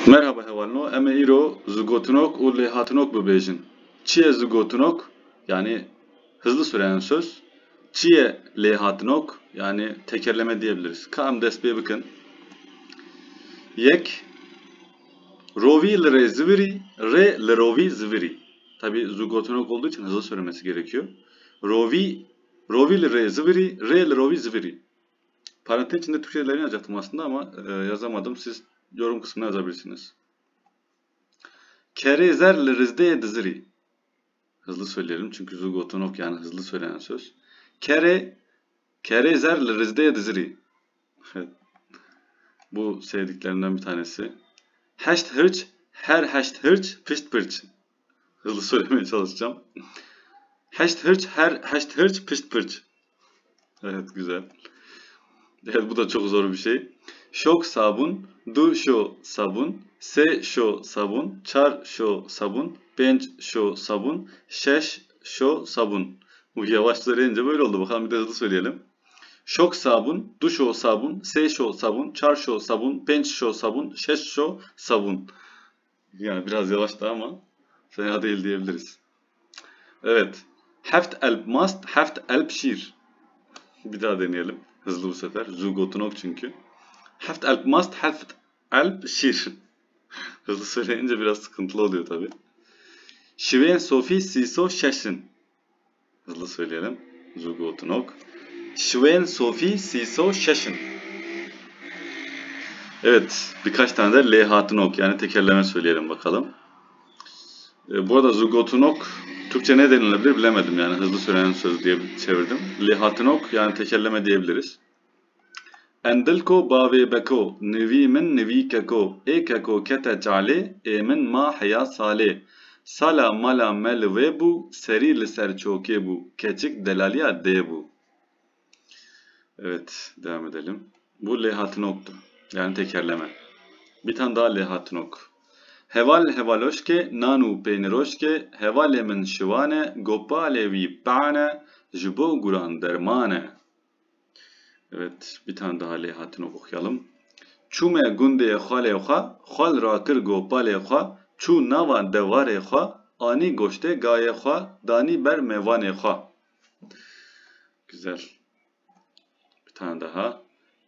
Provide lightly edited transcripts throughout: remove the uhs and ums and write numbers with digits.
Merhaba hevalno, eme iro zugotunok u lehatunok bebejin. Çiye zugotunok yani hızlı süren söz. Çiye lehatunok yani tekerleme diyebiliriz. Kam destbeye bakın. Yek rovi lre zviri, re lrovi zviri. Tabi zugotunok olduğu için hızlı söylemesi gerekiyor. Rovi lre zviri, re lrovi zviri. Parantez içinde Türkçelerini yazacaktım aslında ama yazamadım. Siz yorum kısmına yazabilirsiniz. Kerezer lirizde diziri. Hızlı söyleyelim çünkü zugotunok yani hızlı söylenen söz. Kerezer lirizde diziri. Bu sevdiklerimden bir tanesi. Heşt hırç, her heşt hırç, pişt pırç. Hızlı söylemeye çalışacağım. Heşt hırç, her heşt hırç, pişt pırç. Evet, güzel. Evet, bu da çok zor bir şey. Şok sabun, du şo sabun, se şo sabun, çar şo sabun, benç şo sabun, şeş şo sabun. Bu yavaş söyleyince böyle oldu. Bakalım bir de hızlı söyleyelim. Şok sabun, du şo sabun, se şo sabun, çar şo sabun, benç şo sabun, şeş şo sabun. Yani biraz yavaştı ama fena değil diyebiliriz. Evet. Heft elb mast, heft elb şiir. Bir daha deneyelim. Hızlı bu sefer. Zugotunok çünkü. Heft elb mast, heft elb şiir. Hızlı söyleyince biraz sıkıntılı oluyor tabi. Şiven sofi siso şeşin. Hızlı söyleyelim. Zugotunok. Şiven sofi siso şeşin. Evet. Birkaç tane de lehatunok yani tekerleme söyleyelim bakalım. Bu arada zugotunok Türkçe ne denilebilir bilemedim yani hızlı söylenen söz diye çevirdim. Lehatunok yani tekerleme diyebiliriz. Endilko bave beko, nevi min nevi keko, e keko kete çale, e min ma haya sale. Sala mala mel ve bu, seri li ser çoke bu, keçik delaliya de bu. Evet, devam edelim. Bu lehatunoktu. Yani tekerleme. Bir tane daha lehatunok. Heval hevaloşke, nanu peyniroşke, hevale min şivane, gopale vi pa'ne, jibo guran dermane. Evet, bir tane daha lehatunok okuyalım. Çume gunde xale xa, xal rakir gopale xa, çu nava devare xa, ani goşte gaye xa, dani ber mevane xa. Güzel. Bir tane daha.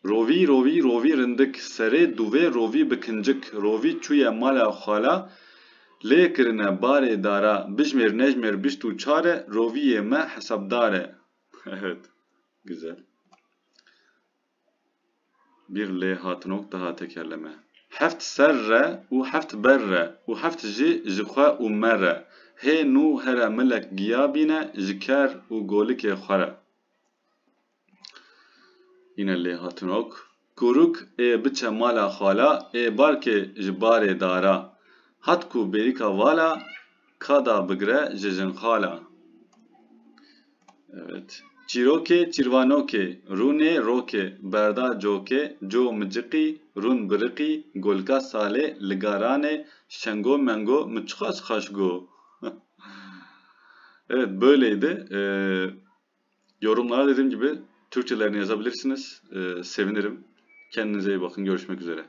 Rovi rovi rovi rindik sere duve rovi bikincik rovi çuye mala xala lê kirine barê dara bijmêr nejmêr bişt û çare roviyê me hesabdare. Evet. Güzel. Bir lehatunok daha tekerleme. Heft serre u heft berre u heft jî ji xwe û me re. Hê nû here milek giyabîne ji ker û golikê xwe re. Yine lehatunok. Kuruk ê biçe mala xala ê barkê ji barê dara. Hat ku berîka vala kada bigre ji jinxala. Evet. Çîrokê çîrvanokê, rûnê rokê, berda coke, co miciqî, rûn biriqî, golka salê, ligaranê, şengo mengo, mıçxaç xaşgo. Evet, böyleydi. Yorumlara dediğim gibi Türkçelerini yazabilirsiniz. Sevinirim. Kendinize iyi bakın. Görüşmek üzere.